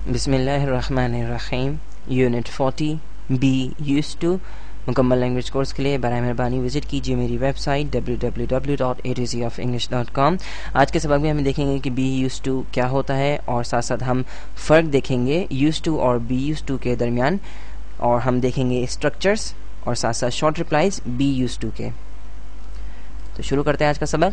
बिस्मिल्लाहिर्रहमानिर्रहीम। Unit 40 B used to मुकम्मल language course के लिए बराए मेहरबानी विजिट कीजिए मेरी वेबसाइट www.atzofinglish.com। आज के सबक में हम देखेंगे कि बी यूज्ड टू क्या होता है और साथ साथ हम फ़र्क देखेंगे यूज्ड टू और बी यूज्ड टू के दरमियान, और हम देखेंगे स्ट्रक्चर्स और साथ साथ short replies be used to के। तो शुरू करते हैं आज का सबक।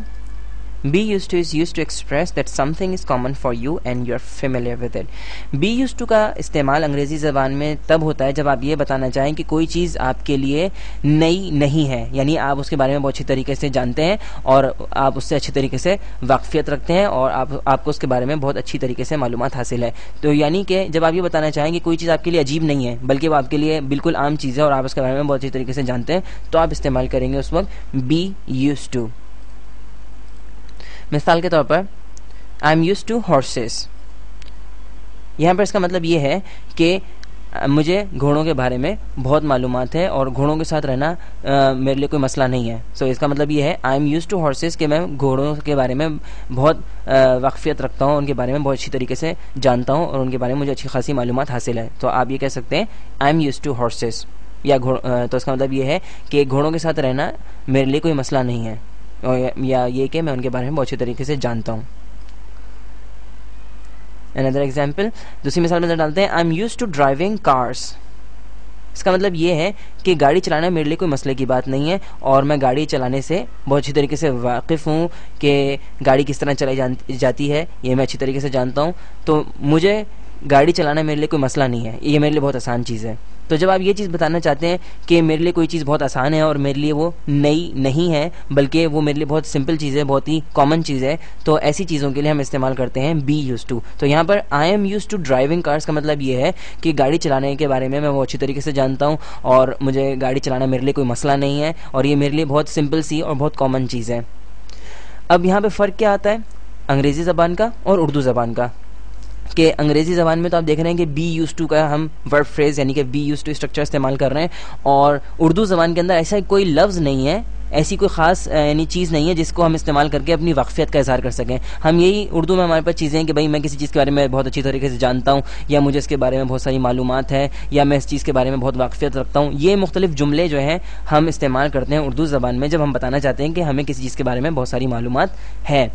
Be used to is used to express that something is common for you and you're familiar with it. Be used to का इस्तेमाल अंग्रेज़ी ज़बान में तब होता है जब आप ये बताना चाहें कि कोई चीज़ आपके लिए नई नहीं है, यानी आप उसके बारे में बहुत अच्छी तरीके से जानते हैं और आप उससे अच्छी तरीके से वाकफियत रखते हैं और आपको उसके बारे में बहुत अच्छी तरीके से मालूमात हासिल है। तो यानी कि जब आप ये बताना चाहें कि कोई चीज़ आपके लिए अजीब नहीं है बल्कि वो आपके लिए बिल्कुल आम चीज़ है और आप उसके बारे में बहुत अच्छी तरीके से जानते हैं, तो आप इस्तेमाल करेंगे उस वक्त बी यूज्ड टू। मिसाल के तौर पर I am used to horses. यहाँ पर इसका मतलब ये है कि मुझे घोड़ों के बारे में बहुत मालूमात है और घोड़ों के साथ रहना मेरे लिए कोई मसला नहीं है। सो इसका मतलब ये है I am used to horses कि मैं घोड़ों के बारे में बहुत वाकफियत रखता हूँ, उनके बारे में बहुत अच्छी तरीके से जानता हूँ और उनके बारे में मुझे अच्छी खासी मालूमात हासिल है। तो आप ये कह सकते हैं I am used to horses या तो इसका मतलब ये है कि घोड़ों के साथ रहना मेरे लिए कोई मसला नहीं है, या ये कि मैं उनके बारे में बहुत अच्छी तरीके से जानता हूँ। अनदर एग्जाम्पल, दूसरी मिसाल में डालते हैं I am used to driving cars. इसका मतलब ये है कि गाड़ी चलाना मेरे लिए कोई मसले की बात नहीं है और मैं गाड़ी चलाने से बहुत अच्छी तरीके से वाकिफ़ हूँ कि गाड़ी किस तरह चलाई जाती है, ये मैं अच्छी तरीके से जानता हूँ। तो मुझे गाड़ी चलाना मेरे लिए कोई मसला नहीं है, ये मेरे लिए बहुत आसान चीज़ है। तो जब आप ये चीज़ बताना चाहते हैं कि मेरे लिए कोई चीज़ बहुत आसान है और मेरे लिए वो नई नहीं है बल्कि वो मेरे लिए बहुत सिंपल चीज़ है, बहुत ही कॉमन चीज़ है, तो ऐसी चीज़ों के लिए हम इस्तेमाल करते हैं बी यूज्ड टू। तो यहाँ पर I am used to driving cars का मतलब ये है कि गाड़ी चलाने के बारे में मैं वो अच्छी तरीके से जानता हूँ और मुझे गाड़ी चलाना मेरे लिए कोई मसला नहीं है और ये मेरे लिए बहुत सिंपल सी और बहुत कॉमन चीज़ है। अब यहाँ पर फ़र्क क्या आता है अंग्रेज़ी ज़बान का और उर्दू ज़बान का, कि अंग्रेज़ी ज़बान में तो आप देख रहे हैं कि बी यूज्ड टू का हम वर्ब फ्रेज़ यानी कि बी यूज्ड टू स्ट्रक्चर इस्तेमाल कर रहे हैं, और उर्दू ज़बान के अंदर ऐसा कोई लफ्ज़ नहीं है, ऐसी कोई ख़ास यानी चीज़ नहीं है जिसको हम इस्तेमाल करके अपनी वाकफियत का इज़हार कर सकें। हम यही उर्दू में हमारे पास चीज़ें हैं कि भाई मैं किसी चीज़ के बारे में बहुत अच्छी तरीके से जानता हूँ या मुझे इसके बारे में बहुत सारी मालूमात है या मैं इस चीज़ के बारे में बहुत वाकफियत रखता हूँ। ये मुख्तलिफ जुमले जो हैं हम इस्तेमाल करते हैं उर्दू ज़बान में जब हम बताना चाहते हैं कि हमें किसी चीज़ के बारे में बहुत सारी मालूमात है।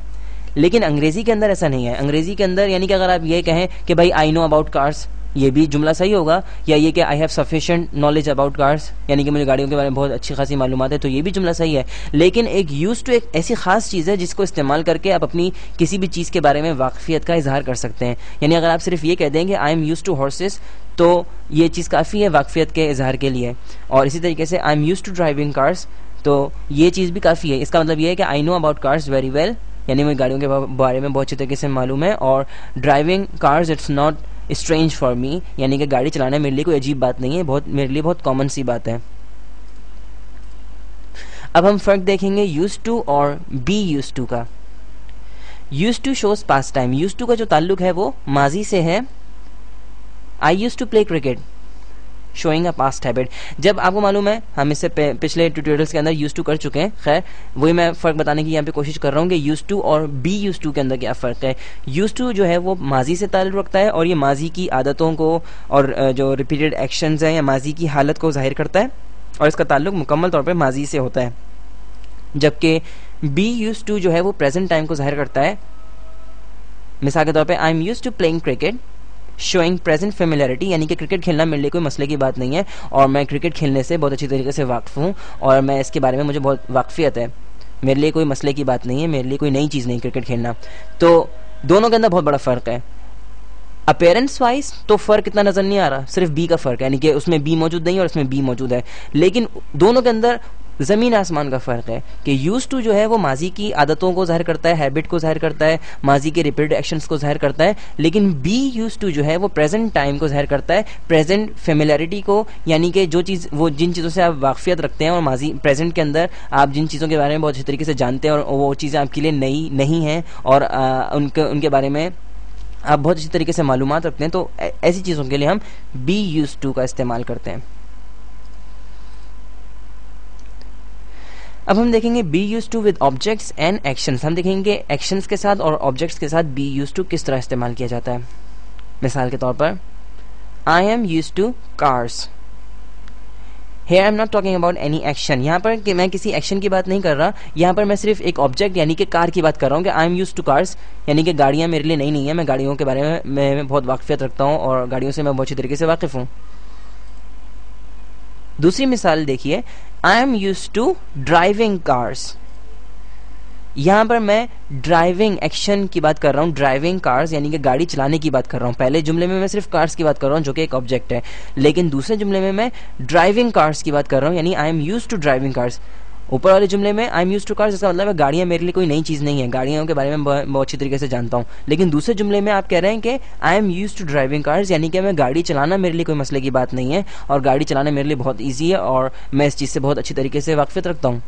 लेकिन अंग्रेज़ी के अंदर ऐसा नहीं है। अंग्रेज़ी के अंदर यानी कि अगर आप ये कहें कि भाई आई नो अबाउट कार्स, ये भी जुमला सही होगा, या ये कि I have sufficient knowledge about cars यानी कि मुझे गाड़ियों के बारे में बहुत अच्छी खासी मालूमात है, तो ये भी जुमला सही है। लेकिन एक यूज्ड टू एक ऐसी ख़ास चीज़ है जिसको इस्तेमाल करके आप अपनी किसी भी चीज़ के बारे में वाकफियत का इजहार कर सकते हैं। यानी अगर आप सिर्फ ये कह दें कि I am used to horses तो ये चीज़ काफ़ी है वाकफियत के इजहार के लिए, और इसी तरीके से I am used to driving cars तो ये चीज़ भी काफ़ी है। इसका मतलब ये है कि I know about cars very well, यानी मुझे गाड़ियों के बारे में बहुत अच्छी तरीके से मालूम है, और driving cars it's not strange for me, यानी कि गाड़ी चलाना मेरे लिए कोई अजीब बात नहीं है, बहुत मेरे लिए बहुत कॉमन सी बात है। अब हम फ़र्क देखेंगे यूज्ड टू और बी यूज्ड टू का। Used to shows past time. Used to का जो ताल्लुक है वो माजी से है। I used to play cricket showing a past habit. जब आपको मालूम है हम इससे पिछले ट्यूटोरियल्स के अंदर यूज टू कर चुके हैं, खैर वही मैं फ़र्क बताने की यहाँ पे कोशिश कर रहा हूँ कि यूज टू और बी यूज टू के अंदर क्या फ़र्क है। यूज टू जो है वो माजी से ताल्लुक़ रखता है और ये माजी की आदतों को और जो रिपीटेड एक्शंस हैं या माजी की हालत को ज़ाहिर करता है और इसका ताल्लुक मुकम्मल तौर पर माजी से होता है। जबकि बी यूज टू जो है वो प्रेजेंट टाइम को ज़ाहिर करता है। मिसाल के तौर पर I am use to playing cricket showing present familiarity, यानी कि क्रिकेट खेलना मेरे लिए कोई मसले की बात नहीं है और मैं क्रिकेट खेलने से बहुत अच्छी तरीके से वाकिफ़ हूँ और मैं इसके बारे में मुझे बहुत वाकफियत है, मेरे लिए कोई मसले की बात नहीं है, मेरे लिए कोई नई चीज़ नहीं क्रिकेट खेलना। तो दोनों के अंदर बहुत बड़ा फ़र्क है। अपेरेंस वाइज तो फ़र्क इतना नज़र नहीं आ रहा, सिर्फ बी का फ़र्क है, यानी कि उसमें बी मौजूद नहीं और उसमें बी मौजूद है, लेकिन दोनों के अंदर ज़मीन आसमान का फ़र्क है कि यूज़ टू जो है वो माजी की आदतों को ज़ाहिर करता है, हैबिट को ज़ाहिर करता है, माजी के रिपीटेड एक्शंस को ज़ाहिर करता है, लेकिन बी यूज़ टू जो है वो प्रेजेंट टाइम को ज़ाहिर करता है, प्रेजेंट फेमिलियरिटी को, यानी कि जो चीज़ वो जिन चीज़ों से आप वाकफियत रखते हैं और माजी प्रेजेंट के अंदर आप जिन चीज़ों के बारे में बहुत अच्छी तरीके से जानते हैं और वो चीज़ें आपके लिए नई नहीं हैं और उनके बारे में आप बहुत अच्छी तरीके से मालूमात रखते हैं, तो ऐसी चीज़ों के लिए हम बी यूज़ टू का इस्तेमाल करते हैं। अब हम देखेंगे be use to with objects and actions. हम देखेंगे एक्शंस के साथ और ऑब्जेक्ट्स के साथ बी यूज टू किस तरह इस्तेमाल किया जाता है। मिसाल के तौर पर I am used to cars. Here I am not talking about any action। यहाँ पर कि मैं किसी एक्शन की बात नहीं कर रहा, यहाँ पर मैं सिर्फ एक ऑब्जेक्ट यानी कि कार की बात कर रहा हूँ कि I am use to cars, यानी कि गाड़ियाँ मेरे लिए नई नहीं है, मैं गाड़ियों के बारे में मैं बहुत वाकफियत रखता हूँ और गाड़ियों से मैं बहुत अच्छी तरीके से वाकिफ़ हूँ। दूसरी मिसाल देखिए, I am use to driving cars. यहाँ पर मैं ड्राइविंग एक्शन की बात कर रहा हूँ, ड्राइविंग कार्स यानी कि गाड़ी चलाने की बात कर रहा हूँ। पहले जुमले में मैं सिर्फ कार्स की बात कर रहा हूँ जो कि एक ऑब्जेक्ट है, लेकिन दूसरे जुमले में मैं ड्राइविंग कार्स की बात कर रहा हूँ, यानी I am use to driving cars. ऊपर वाले जुमले में I am use to cars, इसका मतलब है गाड़ियाँ मेरे लिए कोई नई चीज़ नहीं है, गाड़ियों के बारे में बहुत अच्छी तरीके से जानता हूँ। लेकिन दूसरे जुमले में आप कह रहे हैं कि I am use to driving cars, यानी कि मैं गाड़ी चलाना मेरे लिए कोई मसले की बात नहीं है और गाड़ी चलाना मेरे लिए बहुत ईजी है और मैं इस चीज़ से बहुत अच्छी तरीके से वाकफियत रखता हूँ।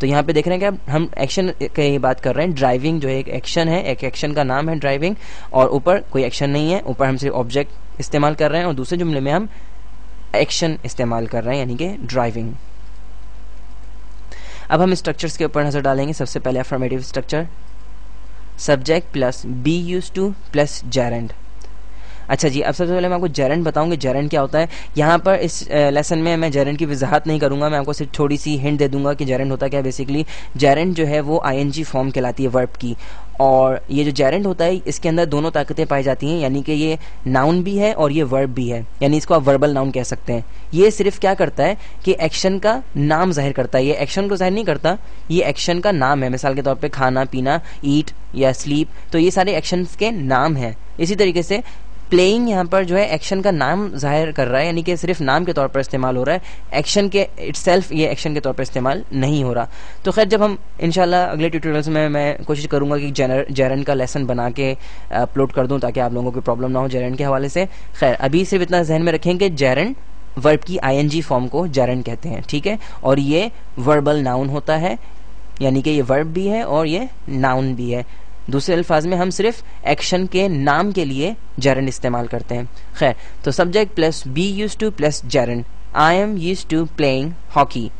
तो यहाँ पे देख रहे हैं कि हम एक्शन की बात कर रहे हैं। ड्राइविंग जो है एक एक्शन है, एक एक्शन का नाम है ड्राइविंग, और ऊपर कोई एक्शन नहीं है, ऊपर हम सिर्फ ऑब्जेक्ट इस्तेमाल कर रहे हैं और दूसरे जुमले में हम एक्शन इस्तेमाल कर रहे हैं यानी कि ड्राइविंग। अब हम स्ट्रक्चर्स के ऊपर नजर डालेंगे। सबसे पहले affirmative structure, subject plus be use to plus gerund. अच्छा जी, अब सबसे पहले मैं आपको जेरेंड बताऊंगी जेरेंड क्या होता है। यहाँ पर इस लेसन में मैं जेरेंड की वजाहत नहीं करूंगा, मैं आपको सिर्फ थोड़ी सी हिंट दे दूंगा कि जेरेंड होता क्या है। बेसिकली जेरेंड जो है वो आईएनजी फॉर्म कहलाती है वर्ब की, और ये जो जेरेंड होता है इसके अंदर दोनों ताकतें पाई जाती हैं, यानी कि ये नाउन भी है और ये वर्ब भी है, यानी इसको आप वर्बल नाउन कह सकते हैं। ये सिर्फ क्या करता है कि एक्शन का नाम जाहिर करता है, ये एक्शन को जाहिर नहीं करता, ये एक्शन का नाम है। मिसाल के तौर पे खाना पीना, ईट या स्लीप, तो ये सारे एक्शन के नाम हैं। इसी तरीके से प्लेइंग यहाँ पर जो है एक्शन का नाम जाहिर कर रहा है, यानी कि सिर्फ नाम के तौर पर इस्तेमाल हो रहा है, एक्शन के इटसेल्फ ये एक्शन के तौर पर इस्तेमाल नहीं हो रहा। तो खैर जब हम इंशाल्लाह अगले ट्यूटोरियल्स में मैं कोशिश करूंगा कि जेरेंड का लेसन बना के अपलोड कर दूं ताकि आप लोगों को प्रॉब्लम ना हो जेरेंड के हवाले से। खैर अभी सिर्फ इतना जहन में रखें कि जेरेंड वर्ब की आईएनजी फॉर्म को जेरेंड कहते हैं, ठीक है, और ये वर्बल नाउन होता है, यानी कि ये वर्ब भी है और ये नाउन भी है। दूसरे अल्फाज में हम सिर्फ एक्शन के नाम के लिए जेरेंड इस्तेमाल करते हैं। खैर, तो subject plus be use to plus gerund. I am use to playing hockey,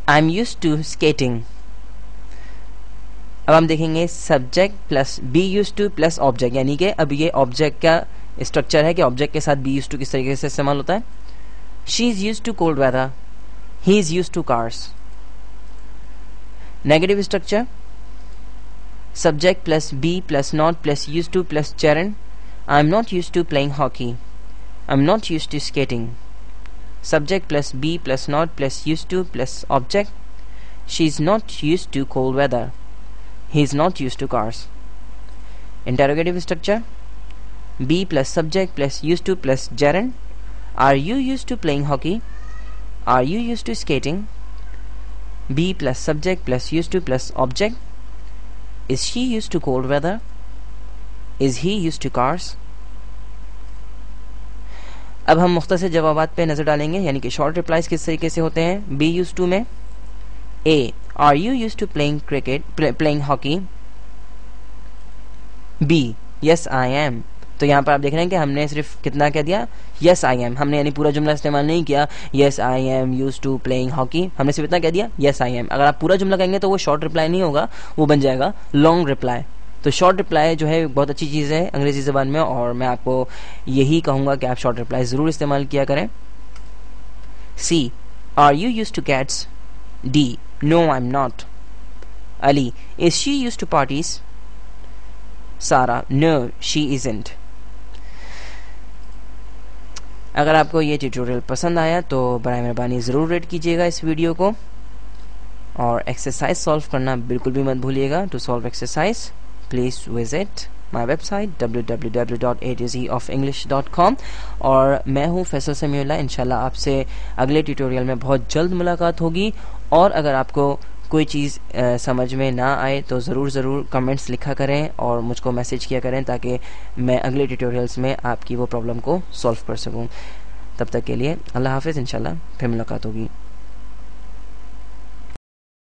I am use to skating. अब हम देखेंगे subject plus be use to plus object, यानी कि अब ये ऑब्जेक्ट का स्ट्रक्चर है कि ऑब्जेक्ट के साथ बी यूज टू किस तरीके से इस्तेमाल होता है। She is use to cold weather, he is use to cars. Negative structure, subject plus be plus not plus used to plus gerund. I'm not used to playing hockey, I'm not used to skating. Subject plus be plus not plus used to plus object. She's not used to cold weather, he's not used to cars. Interrogative structure, be plus subject plus used to plus gerund. Are you used to playing hockey, are you used to skating. Be plus subject plus used to plus object. Is she used to cold weather, is he used to cars. अब हम मुख्तसर जवाबात पे नजर डालेंगे, यानी कि short replies किस तरीके से होते हैं बी यूज टू में। A, are you use to playing cricket playing hockey. B, yes I am. तो यहाँ पर आप देख रहे हैं कि हमने सिर्फ कितना कह दिया, यस आई एम, हमने यानी पूरा जुमला इस्तेमाल नहीं किया, yes I am use to playing hockey, हमने सिर्फ इतना कह दिया यस आई एम। अगर आप पूरा जुमला कहेंगे तो वो शॉर्ट रिप्लाई नहीं होगा, वो बन जाएगा लॉन्ग रिप्लाई। तो शॉर्ट रिप्लाई जो है बहुत अच्छी चीज़ है अंग्रेजी ज़बान में, और मैं आपको यही कहूँगा कि आप शॉर्ट रिप्लाई ज़रूर इस्तेमाल किया करें। C, are you use to cats. D, no I am not. Ali, is she use to parties. Sara, no she isn't. अगर आपको ये ट्यूटोरियल पसंद आया तो बराए मेहरबानी ज़रूर रेट कीजिएगा इस वीडियो को, और एक्सरसाइज सॉल्व करना बिल्कुल भी मत भूलिएगा। To solve exercise please visit my website www.atozofenglish.com। और मैं हूँ फैसल समीउल्लाह। इंशाल्लाह आपसे अगले ट्यूटोरियल में बहुत जल्द मुलाकात होगी, और अगर आपको कोई चीज़ समझ में ना आए तो ज़रूर कमेंट्स लिखा करें और मुझको मैसेज किया करें ताकि मैं अगले ट्यूटोरियल्स में आपकी वो प्रॉब्लम को सॉल्व कर सकूं। तब तक के लिए अल्लाह हाफ़िज़, इंशाल्लाह फिर मुलाकात होगी।